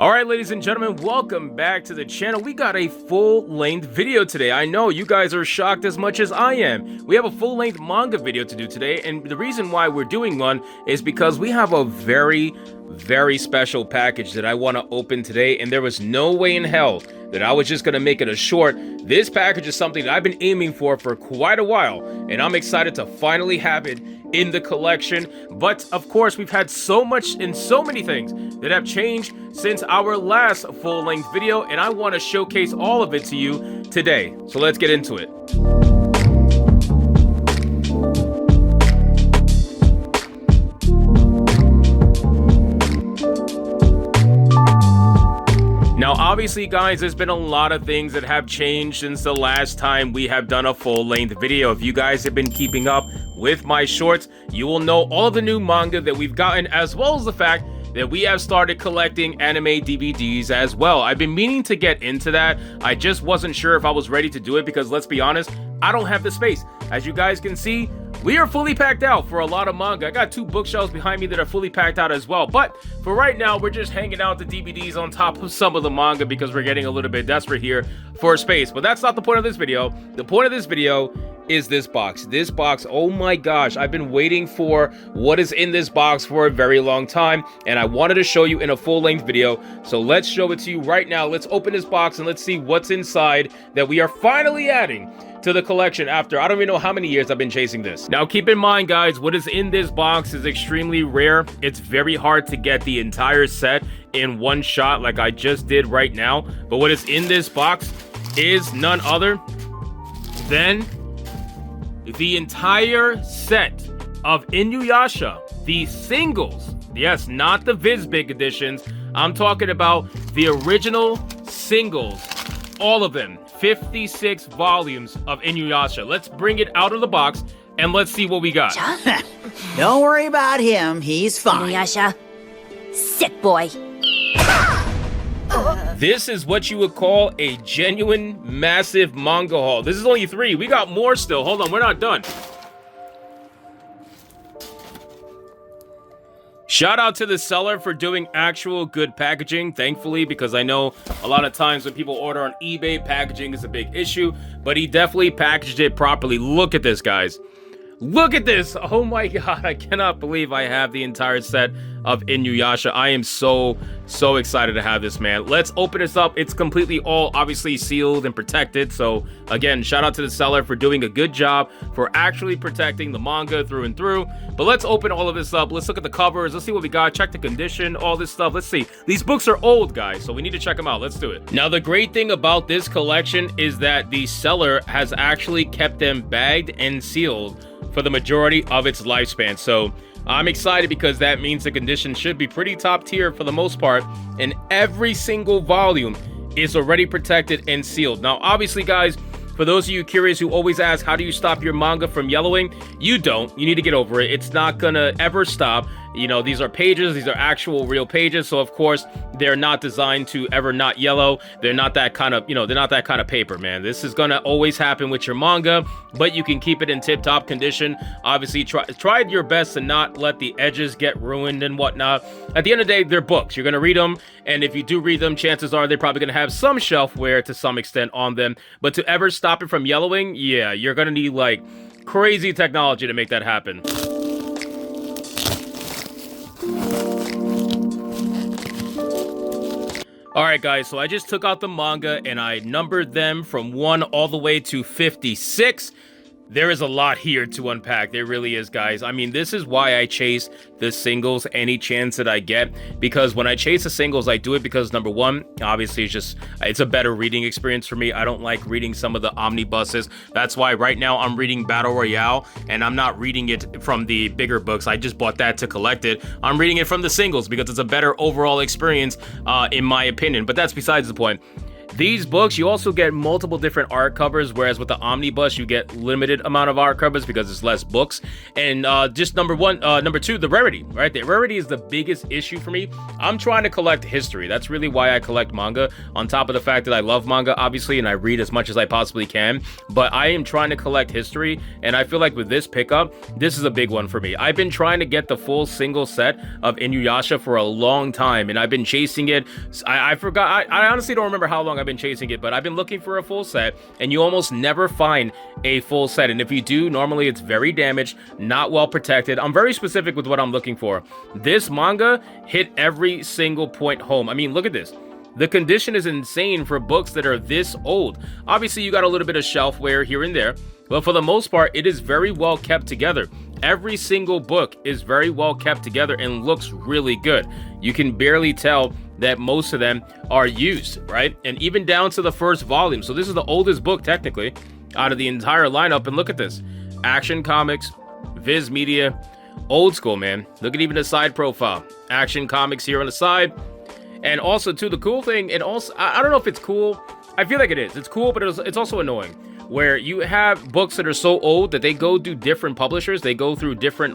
Alright, ladies and gentlemen, welcome back to the channel. We got a full-length video today. I know you guys are shocked as much as I am. We have a full-length manga video to do today, and the reason why we're doing one is because we have a very special package that I want to open today, and there was no way in hell that I was just going to make it a short. This package is something that I've been aiming for quite a while, and I'm excited to finally have it in the collection. But of course, we've had so much and so many things that have changed since our last full-length video, and I want to showcase all of it to you today. So let's get into it. Now, obviously, guys, there's been a lot of things that have changed since the last time we have done a full-length video. If you guys have been keeping up with my shorts, you will know all of the new manga that we've gotten, as well as the fact that we have started collecting anime DVDs as well. I've been meaning to get into that. I just wasn't sure if I was ready to do it because, let's be honest, I don't have the space. As you guys can see, we are fully packed out for a lot of manga. I got two bookshelves behind me that are fully packed out as well. But for right now, we're just hanging out the DVDs on top of some of the manga because we're getting a little bit desperate here for space. But that's not the point of this video. The point of this video is this box. This box, oh my gosh, I've been waiting for what is in this box for a very long time, and I wanted to show you in a full-length video. So let's show it to you right now. Let's open this box and let's see what's inside that we are finally adding to the collection after I don't even know how many years I've been chasing this. Now keep in mind, guys, what is in this box is extremely rare. It's very hard to get the entire set in one shot like I just did right now. But what is in this box is none other than the entire set of InuYasha, the singles. Yes, not the VizBig editions. I'm talking about the original singles, all of them. 56 volumes of InuYasha. Let's bring it out of the box and let's see what we got. Don't worry about him. He's fine. InuYasha, sick boy. This is what you would call a genuine massive manga haul. This is only 3. We got more still. Hold on, we're not done. Shout out to the seller for doing actual good packaging, thankfully, because I know a lot of times when people order on eBay, packaging is a big issue, but he definitely packaged it properly. Look at this, guys. Look at this. Oh my god, I cannot believe I have the entire set of InuYasha. I am so excited to have this, man. Let's open this up. It's completely all obviously sealed and protected. So again, shout out to the seller for doing a good job for actually protecting the manga through and through. But let's open all of this up. Let's look at the covers. Let's see what we got. Check the condition, all this stuff. Let's see. These books are old, guys, so we need to check them out. Let's do it. Now, the great thing about this collection is that the seller has actually kept them bagged and sealed for the majority of its lifespan. So I'm excited because that means the condition should be pretty top tier for the most part, and every single volume is already protected and sealed. Now, obviously, guys, for those of you curious who always ask, how do you stop your manga from yellowing? You don't. You need to get over it. It's not gonna ever stop. You know, these are pages. These are actual real pages. So, of course, they're not designed to ever not yellow. They're not that kind of, they're not that kind of paper, man. This is gonna always happen with your manga, but you can keep it in tip-top condition. Obviously, try your best to not let the edges get ruined and whatnot. At the end of the day, they're books. You're gonna read them, and if you do read them, chances are they're probably gonna have some shelf wear to some extent on them. But to ever stop it from yellowing, yeah, you're gonna need like crazy technology to make that happen. Alright, guys, so I just took out the manga and I numbered them from 1 all the way to 56. There is a lot here to unpack. There really is, guys. I mean, this is why I chase the singles any chance that I get, because when I chase the singles, I do it because, number one, obviously it's a better reading experience for me. I don't like reading some of the omnibuses. That's why right now I'm reading Battle Royale, and I'm not reading it from the bigger books. I just bought that to collect it. I'm reading it from the singles because it's a better overall experience, in my opinion, but that's besides the point. These books, you also get multiple different art covers, whereas with the omnibus, you get limited amount of art covers because it's less books. And just number two, the rarity, right? The rarity is the biggest issue for me. I'm trying to collect history. That's really why I collect manga, on top of the fact that I love manga, obviously, and I read as much as I possibly can. But I am trying to collect history, and I feel like with this pickup, this is a big one for me. I've been trying to get the full single set of InuYasha for a long time, and I've been chasing it. I forgot. I honestly don't remember how long I've been chasing it, but I've been looking for a full set, and you almost never find a full set. And if you do, normally it's very damaged, not well protected. I'm very specific with what I'm looking for. This manga hit every single point home. I mean, look at this. The condition is insane for books that are this old. Obviously, you got a little bit of shelf wear here and there, but for the most part, it is very well kept together. Every single book is very well kept together and looks really good. You can barely tell that most of them are used, right? And even down to the first volume. So this is the oldest book, technically, out of the entire lineup. And look at this. Action Comics, Viz Media, old school, man. Look at even the side profile. Action Comics here on the side. And also, too, the cool thing, and also, I don't know if it's cool. I feel like it is. It's cool, but it's also annoying. Where you have books that are so old that they go to different publishers. They go through different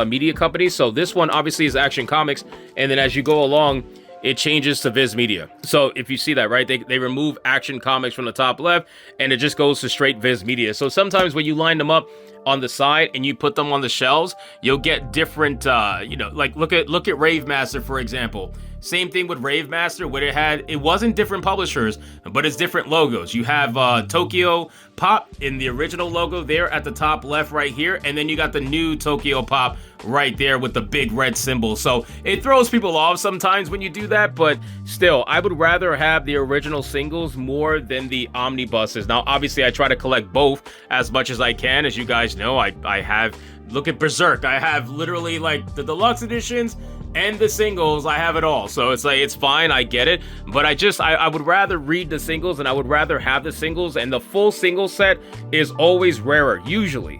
media companies. So this one obviously is Action Comics. And then as you go along, it changes to Viz Media. So if you see that, right, they remove Action Comics from the top left and it just goes to straight Viz Media. So sometimes when you line them up on the side and you put them on the shelves, you'll get different, like look at Rave Master, for example. Same thing with Rave Master, where it wasn't different publishers, but it's different logos. You have Tokyo Pop in the original logo there at the top left right here, and then you got the new Tokyo Pop right there with the big red symbol. So it throws people off sometimes when you do that, but still, I would rather have the original singles more than the omnibuses. Now, obviously, I try to collect both as much as I can. As you guys know, I have, look at Berserk. I have literally like the deluxe editions and the singles. I have it all. So it's like, it's fine, I get it, but I would rather read the singles, and I would rather have the singles, and the full single set is always rarer, usually,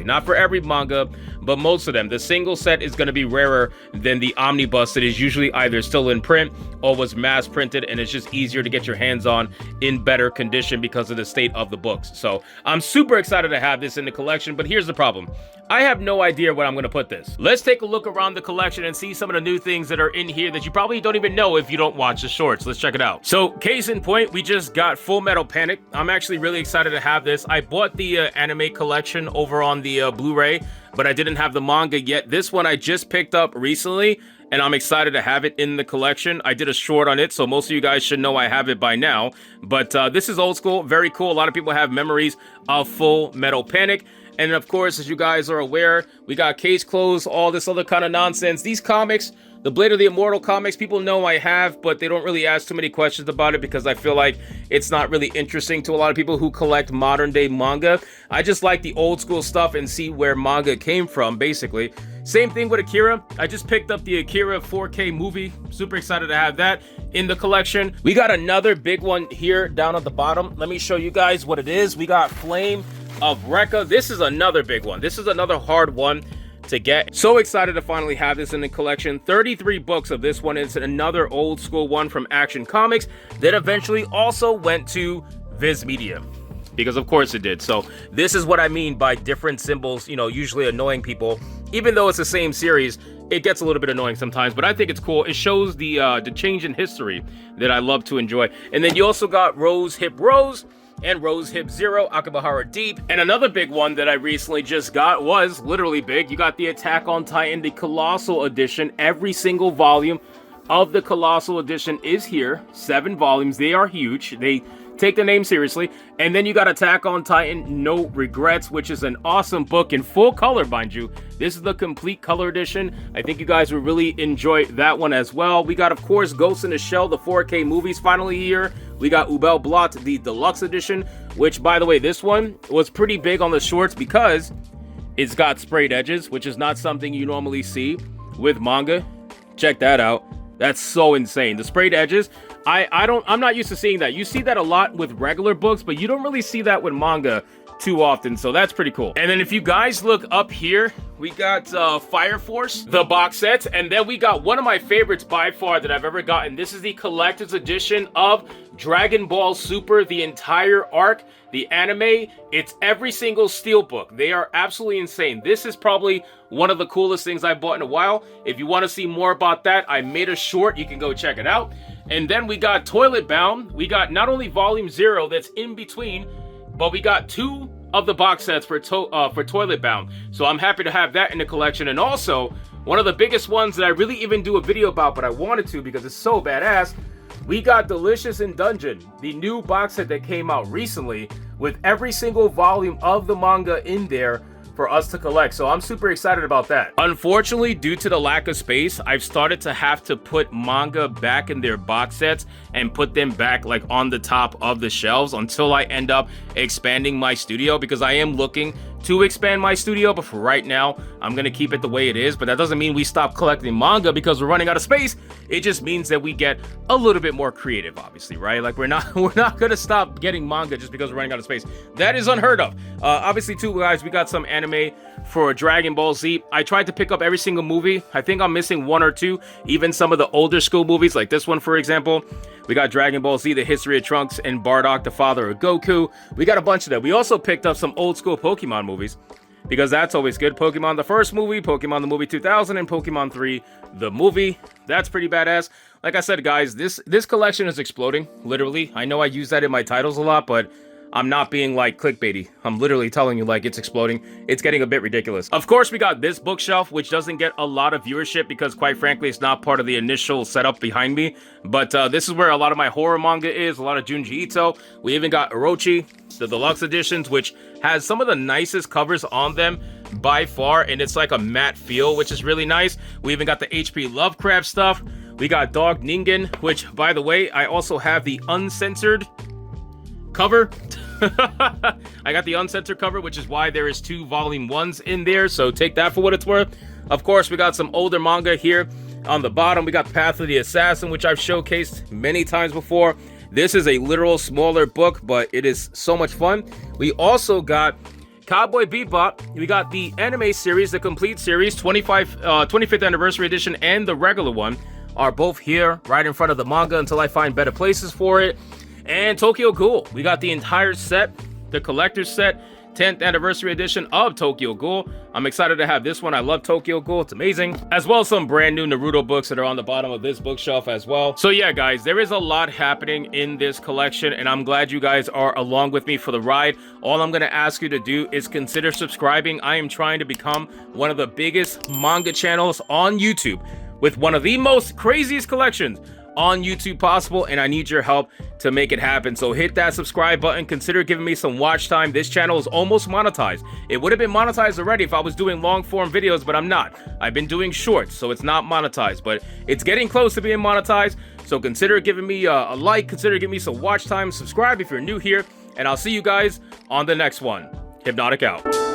not for every manga, but most of them. The single set is going to be rarer than the omnibus that is usually either still in print or was mass printed, and it's just easier to get your hands on in better condition because of the state of the books. So I'm super excited to have this in the collection, but here's the problem. I have no idea where I'm going to put this. Let's take a look around the collection and see some of the new things that are in here that you probably don't even know if you don't watch the shorts. Let's check it out. So, case in point, we just got Full Metal Panic. I'm actually really excited to have this. I bought the anime collection over on the Blu-ray, but I didn't have the manga yet. This one I just picked up recently, and I'm excited to have it in the collection. I did a short on it, so most of you guys should know I have it by now. But this is old school, very cool. A lot of people have memories of Full Metal Panic. And of course, as you guys are aware, we got case closed, all this other kind of nonsense. These comics, the Blade of the Immortal comics, people know I have, but they don't really ask too many questions about it because I feel like it's not really interesting to a lot of people who collect modern day manga. I just like the old school stuff and see where manga came from, basically. Same thing with Akira. I just picked up the Akira 4K movie. Super excited to have that in the collection. We got another big one here down at the bottom. Let me show you guys what it is. We got Flame of Rekka. This is another big one. This is another hard one to get. So excited to finally have this in the collection. 33 books of this one. It's another old school one from Action Comics that eventually also went to Viz Media, because of course it did. So this is what I mean by different symbols, usually annoying people. Even though it's the same series, it gets a little bit annoying sometimes, but I think it's cool. It shows the change in history that I love to enjoy. And then you also got Rose Hip Rose and Rose Hip Zero, Akabahara Deep. And another big one that I recently just got was literally big. You got the Attack on Titan, the Colossal Edition. Every single volume of the Colossal Edition is here. 7 volumes. They are huge. They take the name seriously. And then you got Attack on Titan, No Regrets, which is an awesome book in full color, mind you. This is the complete color edition. I think you guys will really enjoy that one as well. We got, of course, Ghost in the Shell, the 4K movies finally here. We got Ubel Blot, the deluxe edition, which, by the way, this one was pretty big on the shorts because it's got sprayed edges, which is not something you normally see with manga. Check that out. That's so insane. The sprayed edges, I'm not used to seeing that. You see that a lot with regular books, but you don't really see that with manga too often, so that's pretty cool. And then if you guys look up here we got Fire Force, the box sets, and then we got one of my favorites by far that I've ever gotten. This is the collector's edition of Dragon Ball Super, the entire arc, the anime. It's every single steelbook. They are absolutely insane. This is probably one of the coolest things I've bought in a while. If you want to see more about that, I made a short. You can go check it out. And then we got Toilet Bound. We got not only Volume 0 that's in between, but we got 2 of the box sets for Toilet Bound. So I'm happy to have that in the collection. And also, one of the biggest ones that I really even do a video about, but I wanted to because it's so badass, we got Delicious in Dungeon, the new box set that came out recently with every single volume of the manga in there for us to collect. So I'm super excited about that. Unfortunately, due to the lack of space, I've started to have to put manga back in their box sets and put them back like on the top of the shelves until I end up expanding my studio, because I am looking to expand my studio, but for right now, I'm gonna keep it the way it is. But that doesn't mean we stop collecting manga because we're running out of space. It just means that we get a little bit more creative, obviously, right? Like we're not gonna stop getting manga just because we're running out of space. That is unheard of. Obviously, too, guys, we got some anime for Dragon Ball Z. I tried to pick up every single movie. I think I'm missing 1 or 2, even some of the older school movies, like this one, for example. We got Dragon Ball Z, The History of Trunks, and Bardock, the father of Goku. We got a bunch of that. We also picked up some old school Pokemon movies, because that's always good. Pokemon the first movie, Pokemon the movie 2000, and Pokemon 3 the movie. That's pretty badass. Like I said, guys, this collection is exploding, literally. I know I use that in my titles a lot, but I'm not being like clickbaity. I'm literally telling you like it's exploding. It's getting a bit ridiculous. Of course, we got this bookshelf, which doesn't get a lot of viewership because quite frankly, it's not part of the initial setup behind me. But this is where a lot of my horror manga is, a lot of Junji Ito. We even got Orochi, the deluxe editions, which has some of the nicest covers on them by far. And it's like a matte feel, which is really nice. We even got the HP Lovecraft stuff. We got Dog Ningen, which by the way, I also have the uncensored cover. I got the uncensored cover, which is why there is 2 volume 1s in there, so take that for what it's worth. Of course, we got some older manga here. On the bottom, we got Path of the Assassin, which I've showcased many times before. This is a literal smaller book, but it is so much fun. We also got Cowboy Bebop. We got the anime series, the complete series, 25th anniversary edition, and the regular one are both here right in front of the manga until I find better places for it. And Tokyo Ghoul. We got the entire set, the collector's set, 10th anniversary edition of Tokyo Ghoul. I'm excited to have this one. I love Tokyo Ghoul. It's amazing. As well as some brand new Naruto books that are on the bottom of this bookshelf as well. So yeah, guys, there is a lot happening in this collection, and I'm glad you guys are along with me for the ride. All I'm going to ask you to do is consider subscribing. I am trying to become one of the biggest manga channels on YouTube with one of the most craziest collections on YouTube possible, and I need your help to make it happen. So hit that subscribe button, consider giving me some watch time. This channel is almost monetized. It would have been monetized already if I was doing long form videos, but I'm not. I've been doing shorts, so it's not monetized, but it's getting close to being monetized. So consider giving me a like, consider giving me some watch time, subscribe if you're new here, and I'll see you guys on the next one. Hypnotic out.